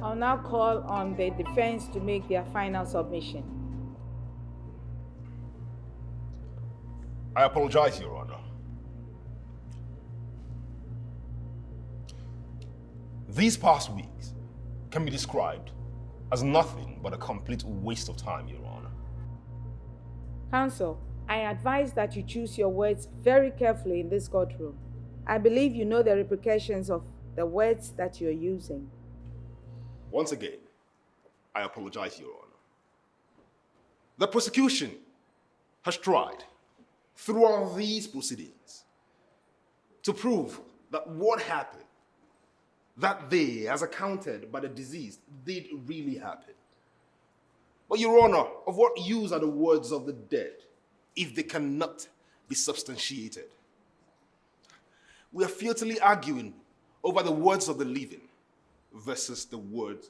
I'll now call on the defense to make their final submission. I apologize, Your Honor. These past weeks can be described as nothing but a complete waste of time, Your Honor. Counsel, I advise that you choose your words very carefully in this courtroom. I believe you know the repercussions of the words that you're using. Once again, I apologize, Your Honor. The prosecution has tried throughout these proceedings to prove that what happened that day, as accounted by the deceased, did really happen. But, Your Honor, of what use are the words of the dead if they cannot be substantiated? We are futilely arguing over the words of the living versus the words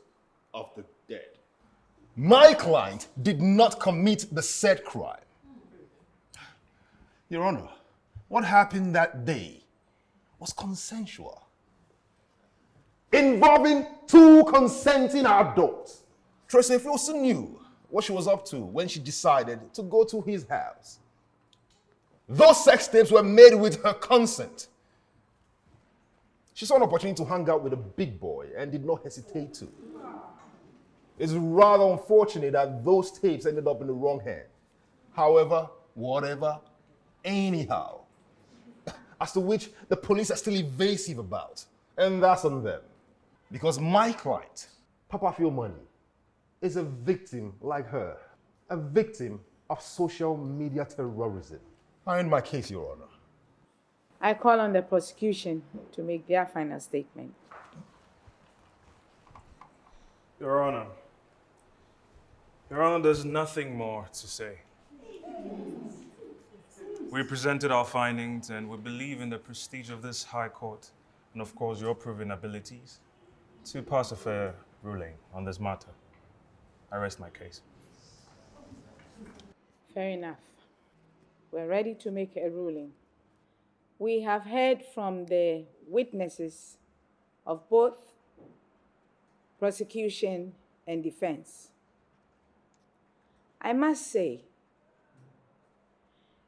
of the dead. My client did not commit the said crime. Your Honor, what happened that day was consensual, involving two consenting adults. Tracy also knew what she was up to when she decided to go to his house. Those sex tapes were made with her consent. She saw an opportunity to hang out with a big boy and did not hesitate to. It's rather unfortunate that those tapes ended up in the wrong hand. However, whatever, anyhow, as to which the police are still evasive about, and that's on them. Because my client, Papafio Money, is a victim like her, a victim of social media terrorism. I end my case, Your Honor. I call on the prosecution to make their final statement. Your Honor, there's nothing more to say. We presented our findings and we believe in the prestige of this High Court and of course your proven abilities to pass a fair ruling on this matter. I rest my case. Fair enough. We're ready to make a ruling. We have heard from the witnesses of both prosecution and defense. I must say,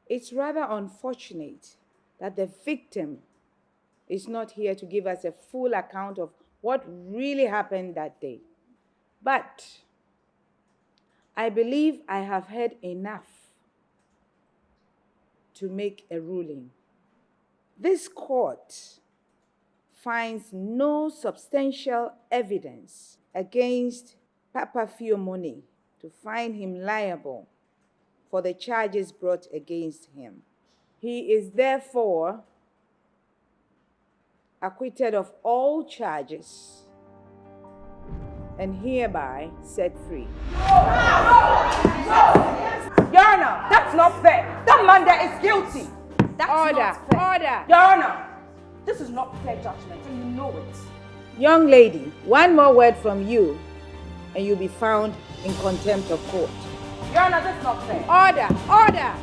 it's rather unfortunate that the victim is not here to give us a full account of what really happened that day. But I believe I have heard enough to make a ruling. This court finds no substantial evidence against Papafio Money to find him liable for the charges brought against him. He is therefore acquitted of all charges and hereby set free. Your Honor, that's not fair. That man there is guilty. That's not fair. Order! Your Honor, this is not fair judgment and you know it. Young lady, one more word from you and you'll be found in contempt of court. Your Honor, this is not fair. Order! Order!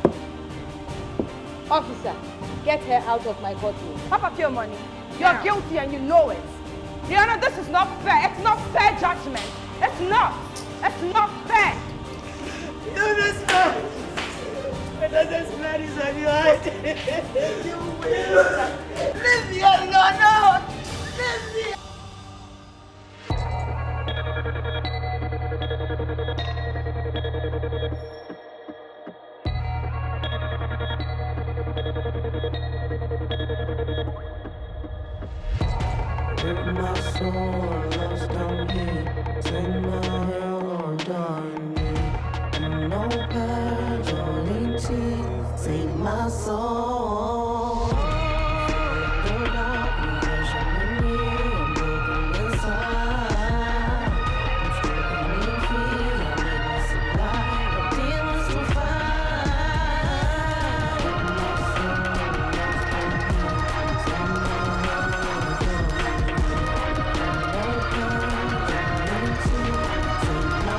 Officer, get her out of my courtroom. Papafio Money, you're guilty and you know it. Your Honor, this is not fair. It's not fair judgment. It's not. It's not fair. You understand? Whether this man is on your head, you will. Leave me alone, no! Leave me. With my soul lost down here, sing my hell or die in me. And no pledge or teeth, save my soul. The dark vision in me, I'm broken inside. I'm struggling free, I need my supply of demons to fight. With my soul lost down here, sing my hell or die in me.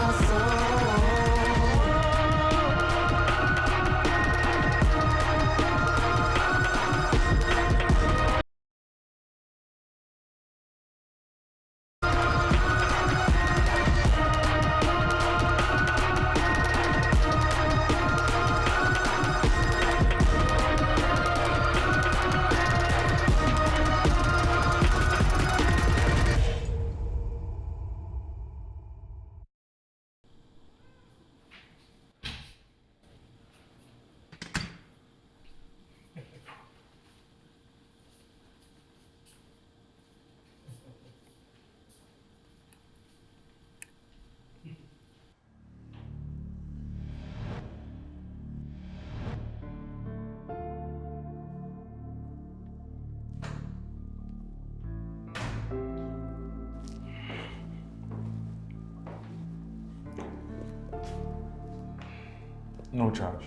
No charge.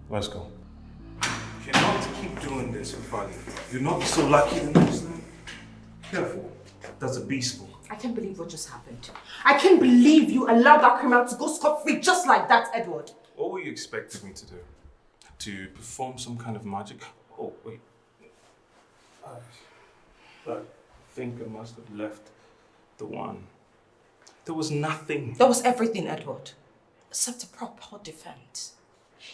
Let's go. You cannot keep doing this, Fali. You're not so lucky the next time. Careful. That's a beast spoke. I can't believe what just happened. I can't believe you allowed that criminal to go scot-free just like that, Edward. What were you expecting me to do? To perform some kind of magic? Oh, wait. I think I must have left the one. There was nothing. There was everything, Edward. Except a proper defense.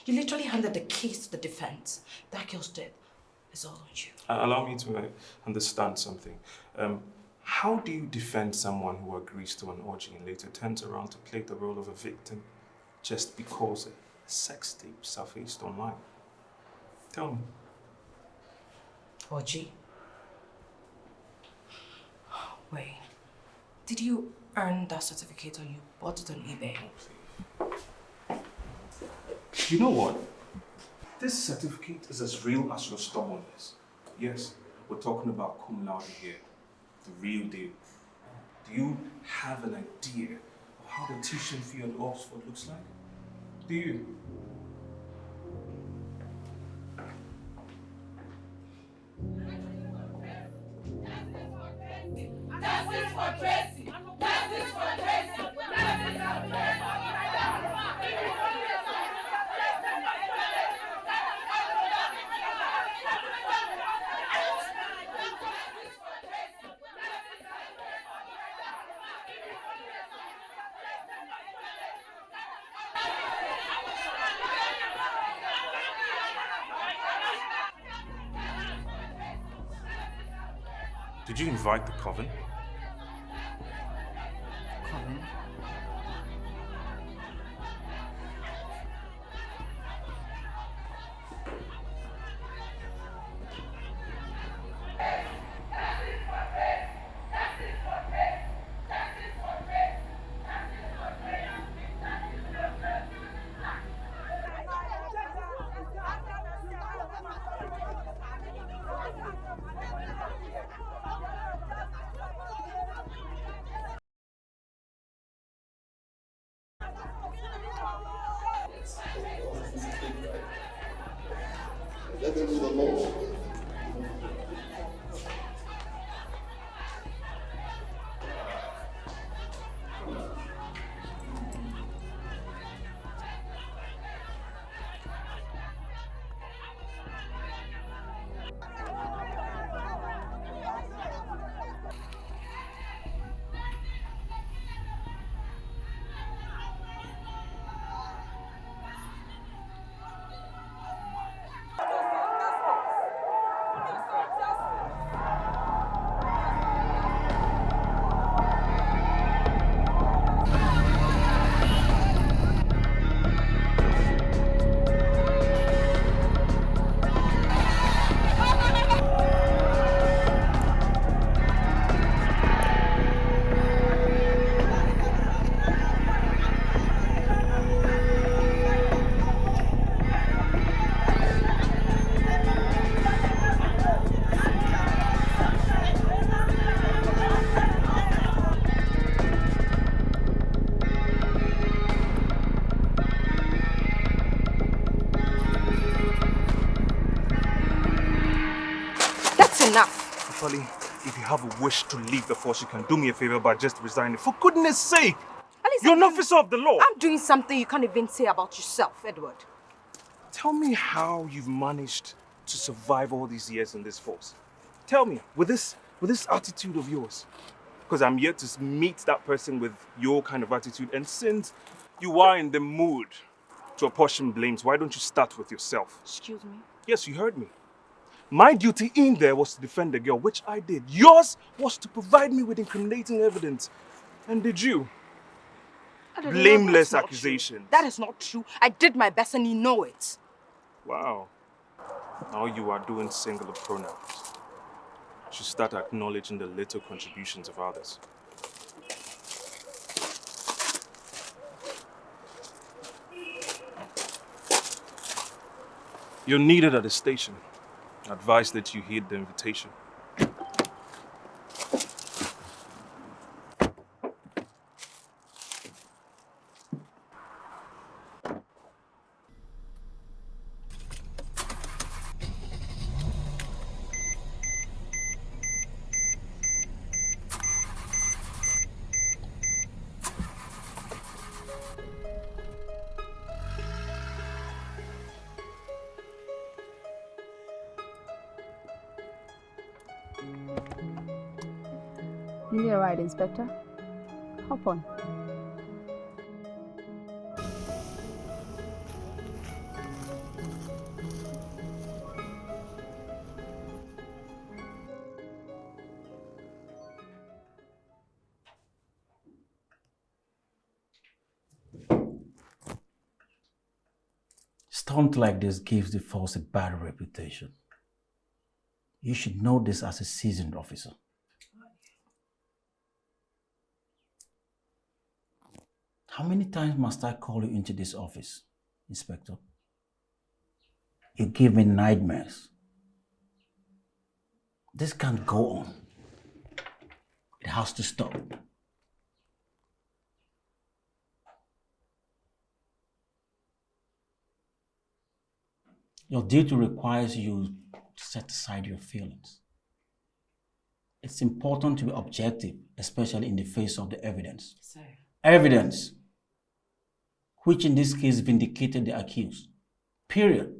You literally handed the keys to the defense. That girl's death is all on you. Allow me to understand something. How do you defend someone who agrees to an orgy and later turns around to play the role of a victim just because a sex tape surfaced online? Tell me. Orgy? Wait. Did you earn that certificate or you bought it on eBay? You know what? This certificate is as real as your stubbornness. Yes, we're talking about cum laude here. The real deal. Do you have an idea of how the tuition fee at Oxford looks like? Do you? Justice for Tracy! Justice for Tracy! Did you invite the coven? Coven? Fali, if you have a wish to leave the force, you can do me a favor by just resigning. For goodness sake! You're an officer of the law! I'm doing something you can't even say about yourself, Edward. Tell me how you've managed to survive all these years in this force. Tell me, with this attitude of yours. Because I'm yet to meet that person with your kind of attitude. And since you are in the mood to apportion blames, why don't you start with yourself? Excuse me? Yes, you heard me. My duty in there was to defend the girl, which I did. Yours was to provide me with incriminating evidence. And did you? Blameless accusations. That is not true. I did my best and you know it. Wow. Now you are doing singular pronouns. You should start acknowledging the little contributions of others. You're needed at the station. I advise that you heed the invitation. You need a ride, Inspector? Hop on. Stunt like this gives the force a bad reputation. You should know this as a seasoned officer. How many times must I call you into this office, Inspector? You give me nightmares. This can't go on. It has to stop. Your duty requires you to set aside your feelings. It's important to be objective, especially in the face of the evidence. Sir. Evidence, which in this case vindicated the accused. Period.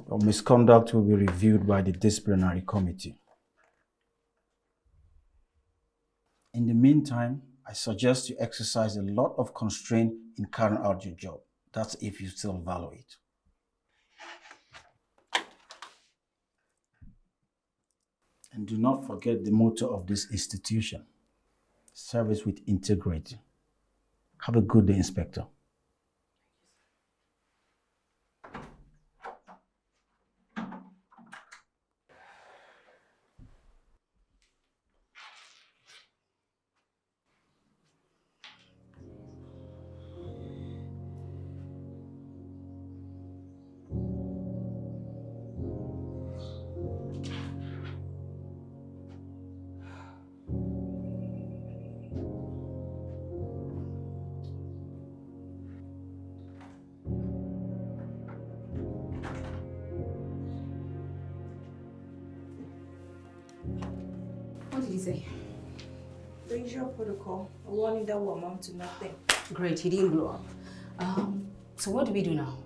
Your misconduct will be reviewed by the disciplinary committee. In the meantime, I suggest you exercise a lot of constraint in carrying out your job. That's if you still value it. And do not forget the motto of this institution: service with integrity. Have a good day, Inspector. What did he say? The usual protocol, a warning that will amount to nothing. Great, he didn't blow up. So what do we do now?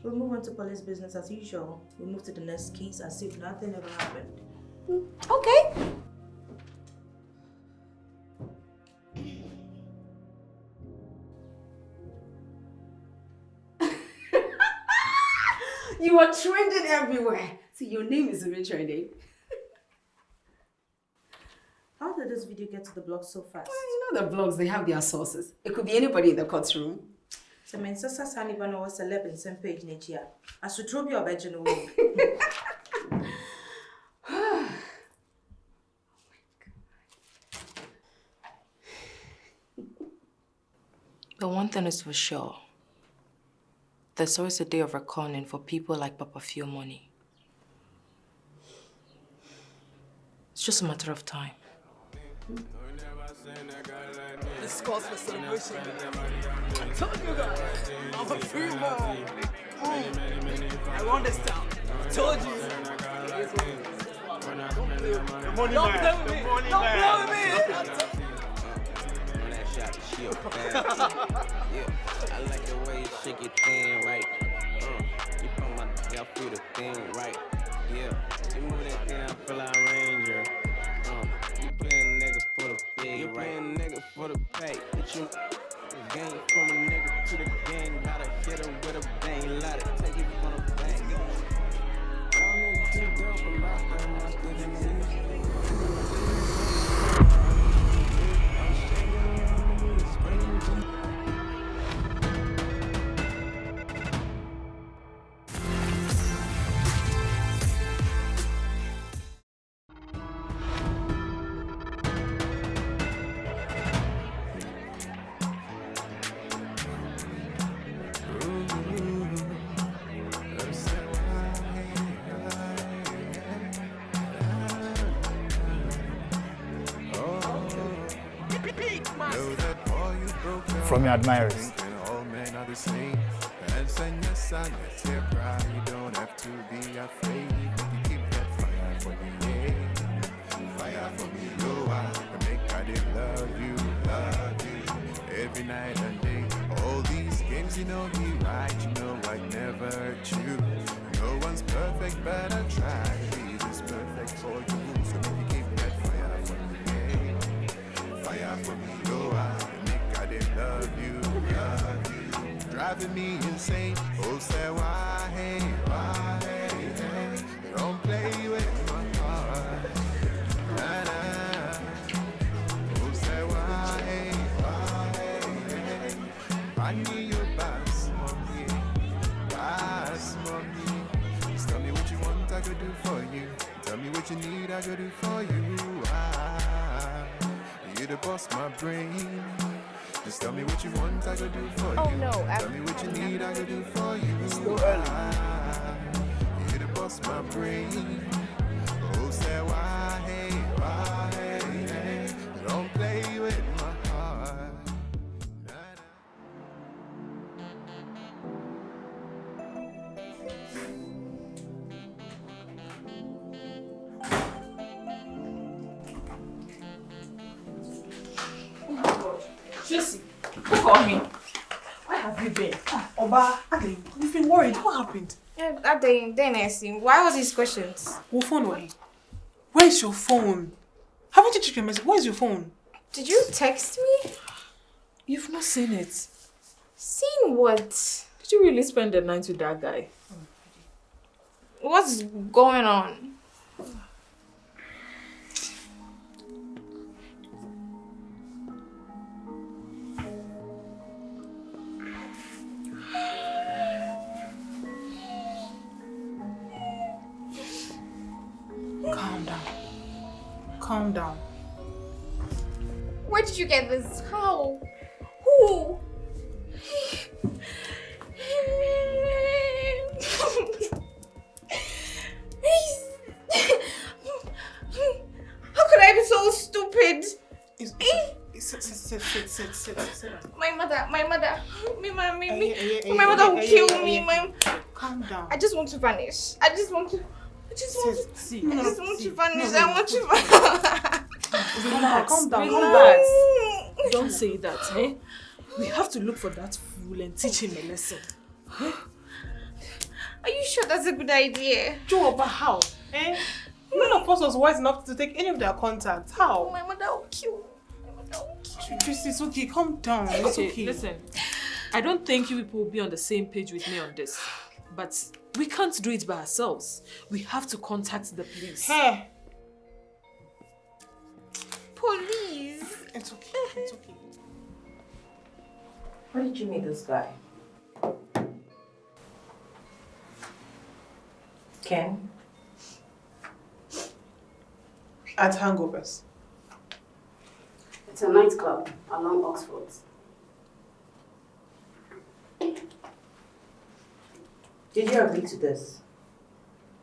We'll move on to police business as usual. We'll move to the next case as if nothing ever happened. Okay. You are trending everywhere. See, your name is even trending. How did this video get to the blog so fast? Well, you know the blogs, they have their sources. It could be anybody in the courtroom. So, my sister Sanibano was celeb in same page next year. I should drop your virgin away. But one thing is for sure. There's always a day of reckoning for people like Papafio money. It's just a matter of time. This calls for celebration. I told you guys, I'm a free man. I run this town. I told you. Don't play with me. Don't play with me. Yeah, I like the way you shake it thin, right? You put my dick out through the thing, right? Yeah, you move that thing, I feel like Ranger. You playing nigga for the big, you playing nigga for the pay. But you gang from a nigga to the gang, gotta hit him with a bang, let it take it from the bank. I don't know if you girl from my from your admirers. All men are the same. And send your son, let's hear cry. You don't have to be afraid. You keep that fire for me, yeah. Fire for me, go out. And make I did love you. Every night and day. All these games, you know me right. You know I never hurt you. No one's perfect, but I try to be this perfect for you. So maybe keep that fire for me, yeah. Fire for me, go out and make I did love you. Driving me insane. Oh, say why, hey, hey. Don't play with my heart. Nah, nah. Oh, say why, hey. I need your boss, mommy. Boss, mommy. Just tell me what you want, I could do for you. Tell me what you need, I could do for you. You the boss, my brain. Just tell me what you want, I could do for you. Oh no, tell me what you need, I could do for you. It's so early. You the boss, my brain. Oh, say why, hey. Don't play with my heart. Tracy, who called me? Where have you been? Oba, Ade, you've been worried. What happened? Then why was these questions? What phone were you? Where's your phone? Haven't you checked your message? Where's your phone? Did you text me? You've not seen it. Seen what? Did you really spend the night with that guy? What's going on? Calm down. Where did you get this? How? Who? How could I be so stupid? Sit. My mother will kill me. Calm down. I just want to vanish. I just want to vanish. Calm down. Relax. Don't say that, eh? We have to look for that fool and teach him a lesson. Eh? Are you sure that's a good idea? Joe, but how? Eh? None of us was wise enough to take any of their contacts. How? My mother will kill me. Tracy, it's okay. Calm down. It's okay. Listen, I don't think you people will be on the same page with me on this. But we can't do it by ourselves. We have to contact the police. Hey. Police? It's okay. Where did you meet this guy? Ken? At Hangovers. It's a nightclub along Oxford. Did you agree to this?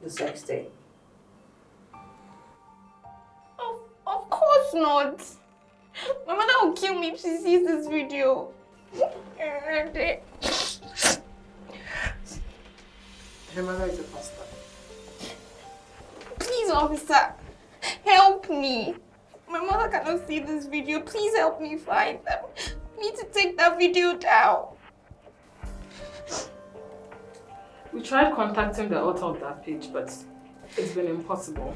The sex day? Of course not. My mother will kill me if she sees this video. Her mother is a pastor. Please, officer, help me. My mother cannot see this video. Please help me find them. I need to take that video down. We tried contacting the author of that page, but it's been impossible.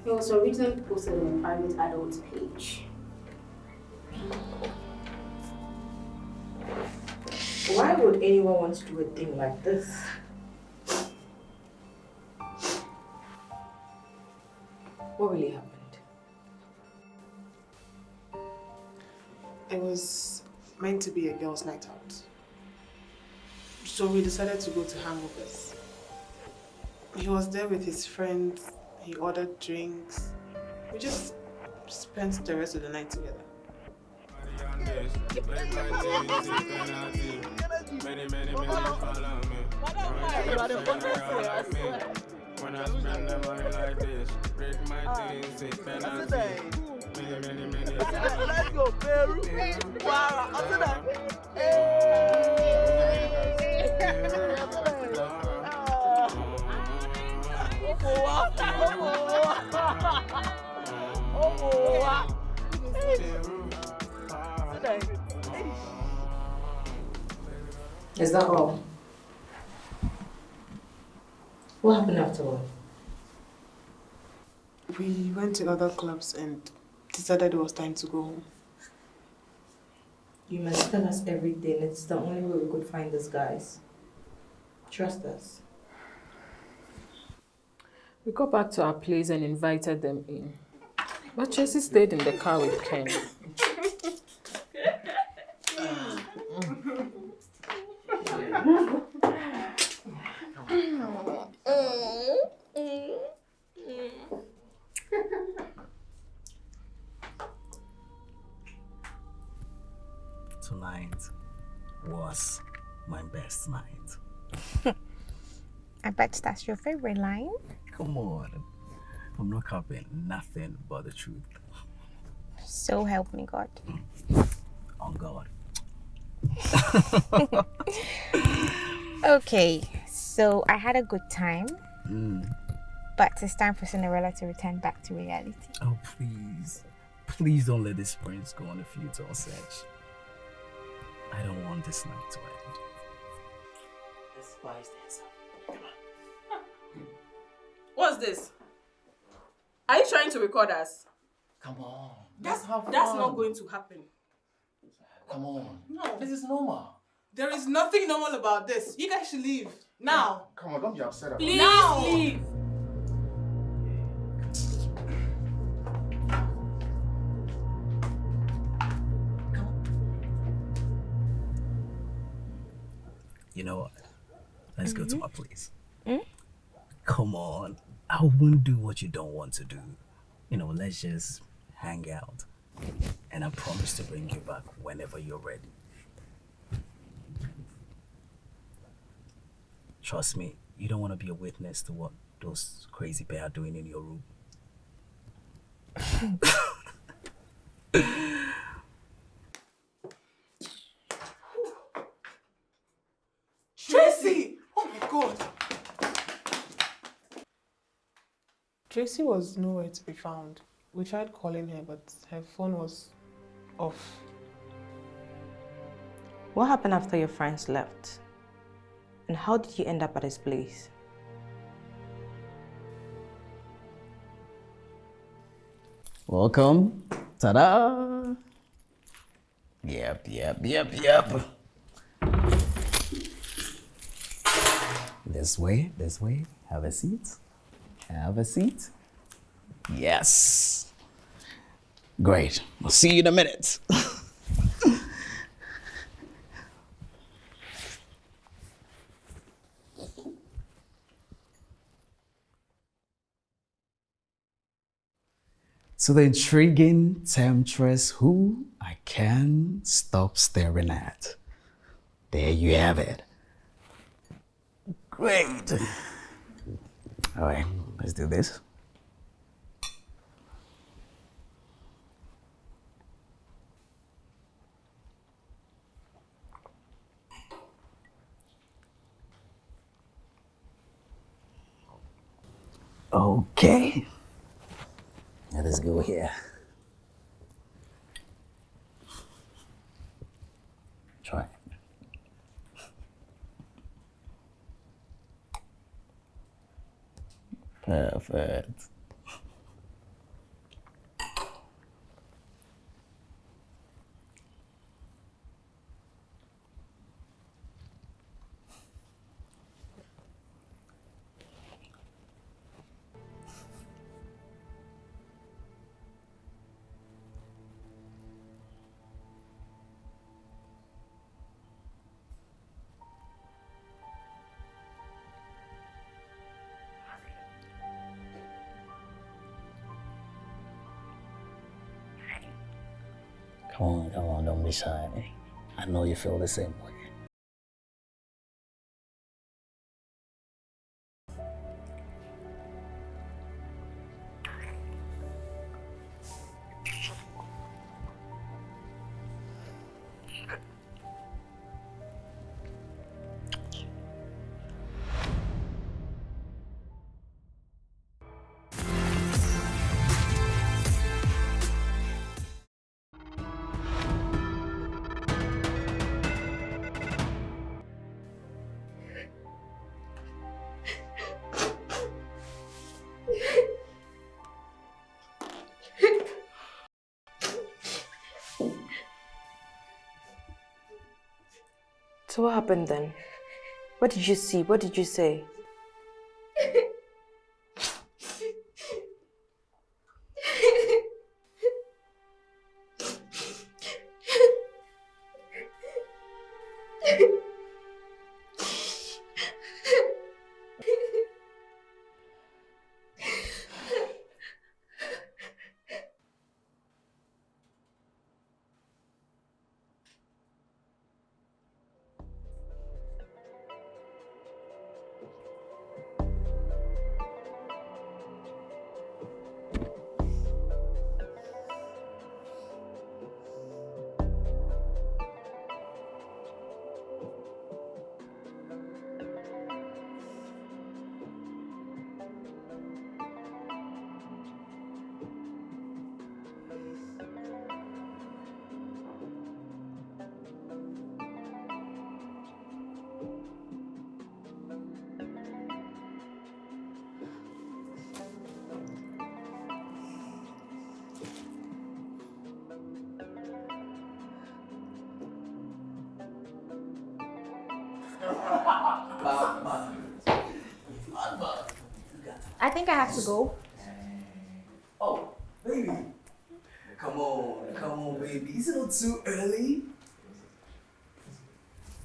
He was originally posted on a private adult page. Why would anyone want to do a thing like this? What really happened? It was meant to be a girls' night out. So we decided to go to Hangovers. He was there with his friends. He ordered drinks. We just spent the rest of the night together. Many follow me. When I spend the money like this, break my things, take penalty. Many let's go, Peru. Wow, after that. Is that all? What happened afterward? We went to other clubs and decided it was time to go home. You must tell us everything. It's the only way we could find these guys. Trust us. We got back to our place and invited them in. But Chelsea stayed in the car with Ken. Tonight was my best night. I bet that's your favorite line. Come on. I'm not copying nothing but the truth. So help me God. On God. Okay, so I had a good time. But it's time for Cinderella to return back to reality. Oh, please. Please don't let this prince go on a futile search. I don't want this night to end. Let's spice this up. Come on. What's this? Are you trying to record us? Come on. That's not going to happen. Come on. No. This is normal. There is nothing normal about this. You guys should leave. Now. Come on, don't be upset about it. Please Now. leave. You know what? Let's go to my place. Come on. I won't do what you don't want to do. Let's just hang out. And I promise to bring you back whenever you're ready. Trust me, you don't want to be a witness to what those crazy pair are doing in your room. Tracy! Oh my God. Tracy was nowhere to be found. We tried calling her, but her phone was off. What happened after your friends left? And how did you end up at his place? Welcome. Ta-da! Yep. This way. Have a seat. Yes. Great. I'll see you in a minute. To the intriguing temptress who I can't stop staring at. There you have it. Great. All right, let's do this. Okay. Now let's go here. Try it. Perfect. Come on, don't be shy. I know you feel the same way. So what happened then? What did you see? What did you say? I think I have to go. Oh, baby. Come on, baby. Is it not too early?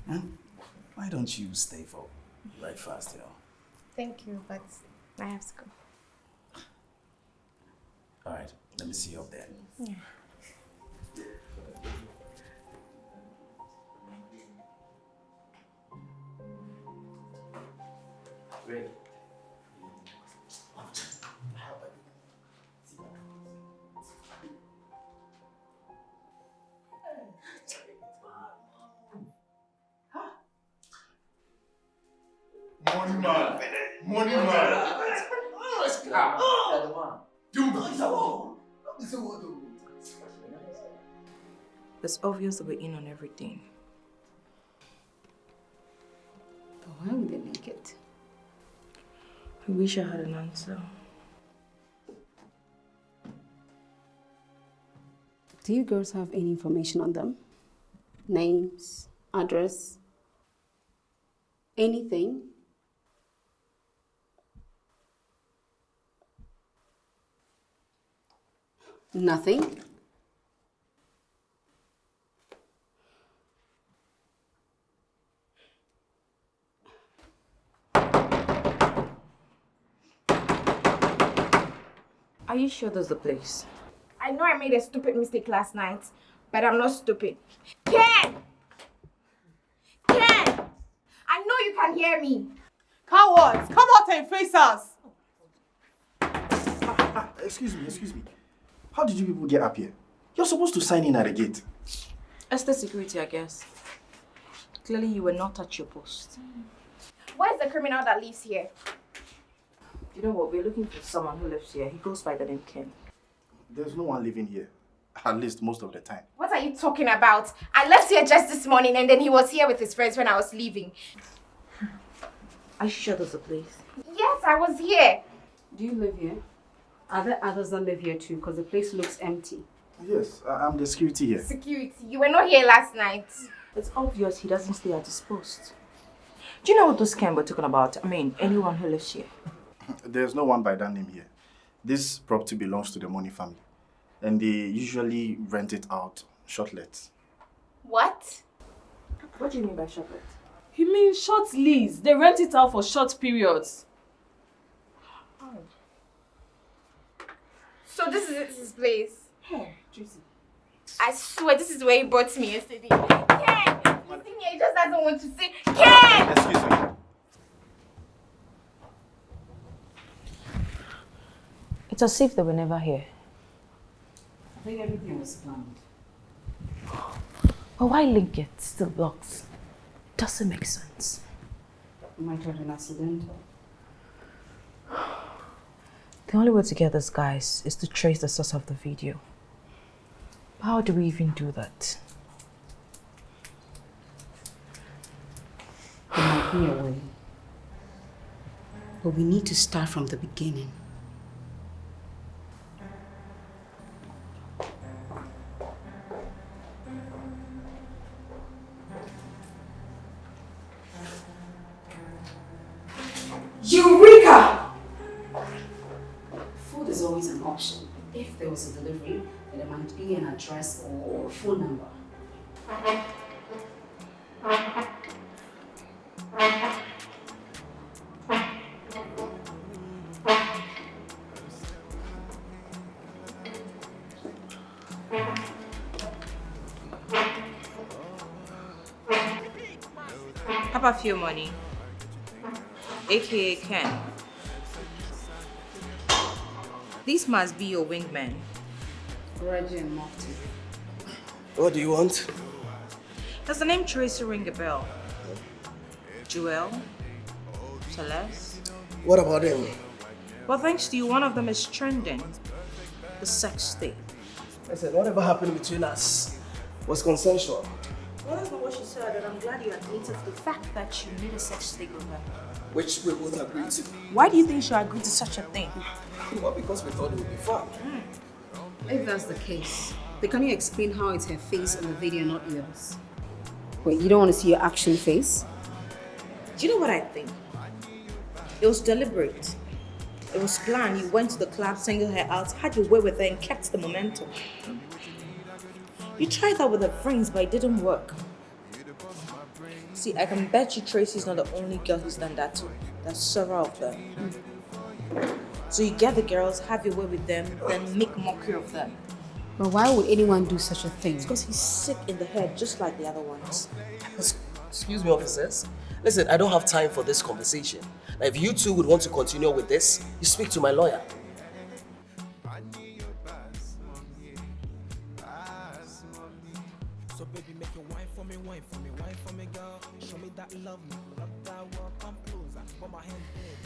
Huh? Why don't you stay for breakfast, Thank you, but I have to go. All right, let me see you up there. Yeah. Great. Money man. Money man. It's obvious that we're in on everything. But why would they leak it? I wish I had an answer. Do you girls have any information on them? Names, address, anything? Nothing? Are you sure that's the place? I know I made a stupid mistake last night, but I'm not stupid. Ken! Ken! I know you can hear me. Cowards, come out and face us. Excuse me. How did you people get up here? You're supposed to sign in at the gate. Estate security, I guess. Clearly you were not at your post. Where's the criminal that lives here? You know what? We're looking for someone who lives here. He goes by the name Ken. There's no one living here. At least most of the time. What are you talking about? I left here just this morning and then he was here with his friends when I was leaving. Are you sure that's the place? Yes, I was here. Do you live here? Are there others that live here too? Because the place looks empty. Yes, I'm the security here. Security, you were not here last night. It's obvious he doesn't stay at his post. Do you know what those Ken were talking about? I mean, anyone who lives here. There's no one by that name here. This property belongs to the Money family. And they usually rent it out short lets. What? What do you mean by short let? He means short lease. They rent it out for short periods. Oh. So this is his place? Hey, Tracy. I swear this is where he brought me yesterday. Ken! You see me, he just doesn't want to say Ken! Excuse me. It's as if they were never here. I think everything was planned. But why link it still blocks? Doesn't make sense. It might have been accidental. The only way to get these guys is to trace the source of the video. How do we even do that? There might be a way. But we need to start from the beginning. Eureka! Food is always an option. If there was a delivery, then there might be an address or a phone number. Papafio money, aka Ken. These must be your wingmen. Reggie and Mofty. What do you want? Does the name Tracy ring a bell? Joel? Celeste? What about him? Well, thanks to you, one of them is trending. The sex tape. I said, whatever happened between us was consensual. Well, that's not what she said, and I'm glad you admitted the fact that you made a sex tape with her. Which we both agreed to. Why do you think she agreed to such a thing? Well, because we thought it would be fun. If that's the case, then can you explain how it's her face on the video, not yours? Wait, you don't want to see your action face? Do you know what I think? It was deliberate. It was planned. You went to the club, singled her out, had your way with her, and kept the momentum. You tried that with her friends, but it didn't work. See, I can bet you Tracy's not the only girl who's done that to. There's several of them. So you get the girls, have your way with them, then make mockery of them. But why would anyone do such a thing? It's because he's sick in the head, just like the other ones. Excuse me, officers. Listen, I don't have time for this conversation. Now, if you two would want to continue with this, you speak to my lawyer. So baby, make your wine for me, wine for me, wine for me, girl. Show me that love, love that work, come closer, put my hand in.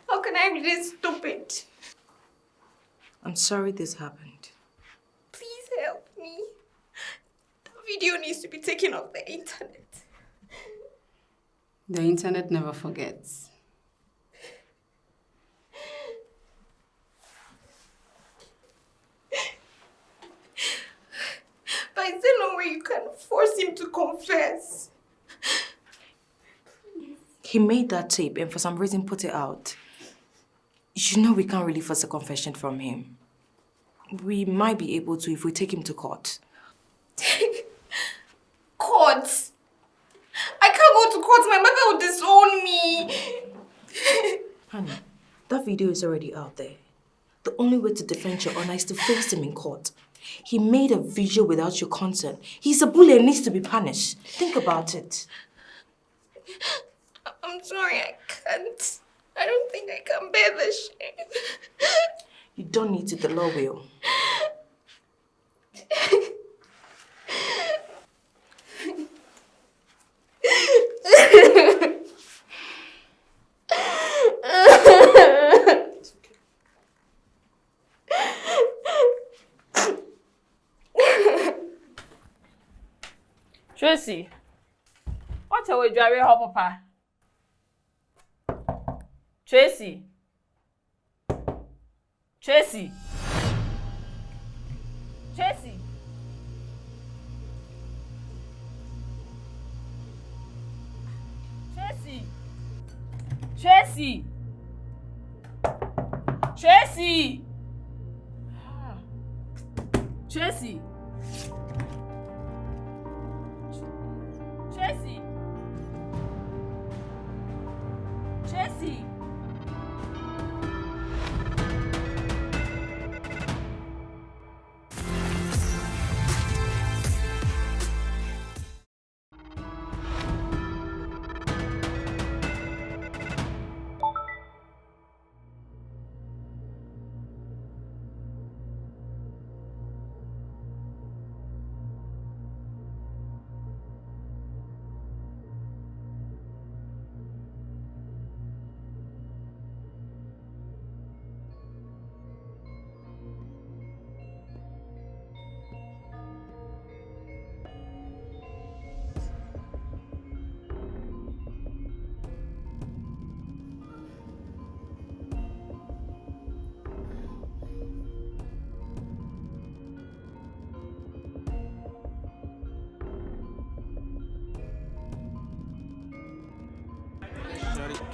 How can I be this stupid? I'm sorry this happened. Please help me. The video needs to be taken off the internet. The internet never forgets. But is there no way you can force him to confess? He made that tape and for some reason put it out. You know we can't really force a confession from him. We might be able to if we take him to court. Court? I can't go to court. My mother will disown me. Honey, that video is already out there. The only way to defend your honor is to face him in court. He made a video without your consent. He's a bully and needs to be punished. Think about it. I'm sorry, I can't. I don't think I can bear the shame. You don't need to, the law will. Tracy, what are we driving home, Papa? Tracy. Tracy. Tracy. Tracy. Tracy. Tracy. Tracy. Tracy. Tracy.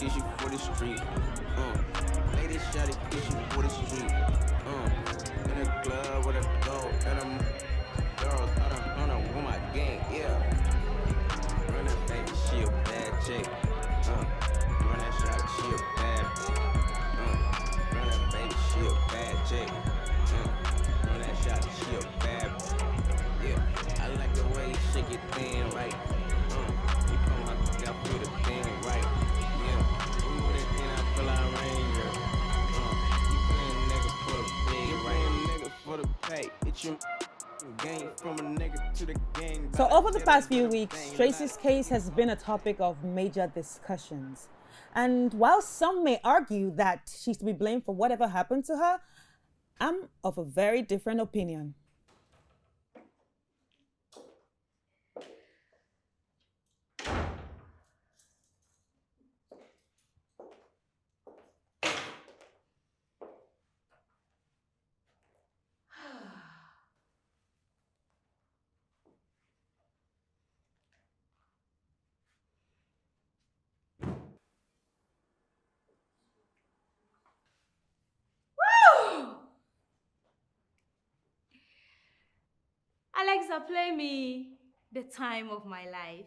kiss you for the street. Lady shawty, kiss you for the street. In the club with a gold and them girls, I don't know with my gang, yeah. Run that baby, she a bad chick. Run that shawty, she a bad. Run that baby, she a bad chick. Run that shawty, she a bad. Yeah, I like the way you shake it thin, right? You put my dick up through the thing, right? Yeah, you move that thing, I feel like Ranger. You playing nigga for the pay, right? Nigga for the pay. It's your game from a nigga to the game. So over the past few weeks, Tracy's case has been a topic of major discussions. And while some may argue that she's to be blamed for whatever happened to her, I'm of a very different opinion. Alexa, play me The Time of My Life.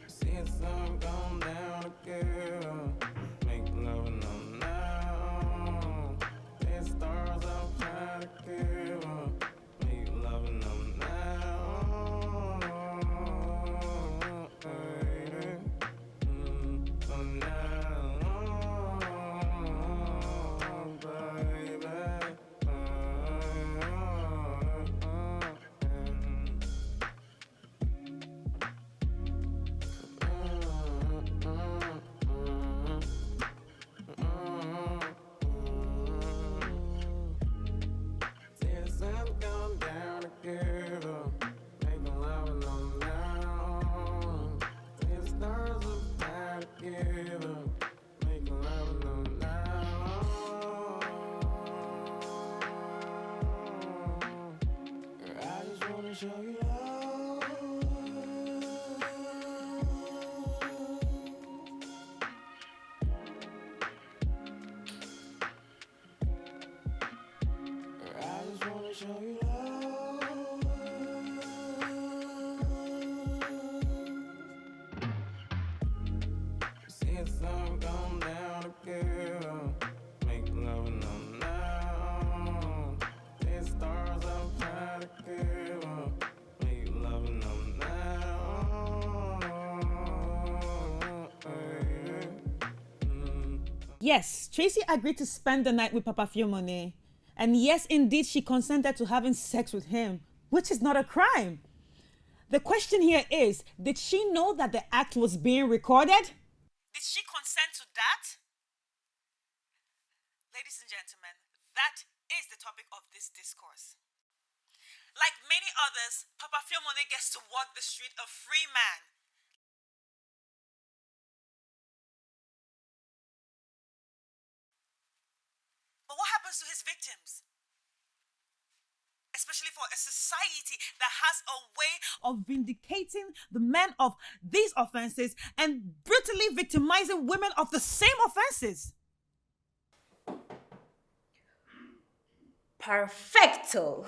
Seeing some gone down again. Make love and I'm now. There's stars I'm trying to kill. Make love and I'm now. I'm now, baby. Since I've gone down together, making love and I'm down. Since stars are tied together, making love and I'm down. I just wanna show you love. I just wanna show you love. Since I'm gone down together, make love and I'm now. There's stars I'm trying to kill. Make love and I'm now. Yes, Tracy agreed to spend the night with Papafio Monet. And yes, indeed, she consented to having sex with him, which is not a crime. The question here is, did she know that the act was being recorded? Did she consent to that? Ladies and gentlemen, that is the topic of this discourse. Like many others, Papafio Monet gets to walk the street a free man. But what happens to his victims? Especially for a society that has a way of vindicating the men of these offenses and brutally victimizing women of the same offenses. Perfecto.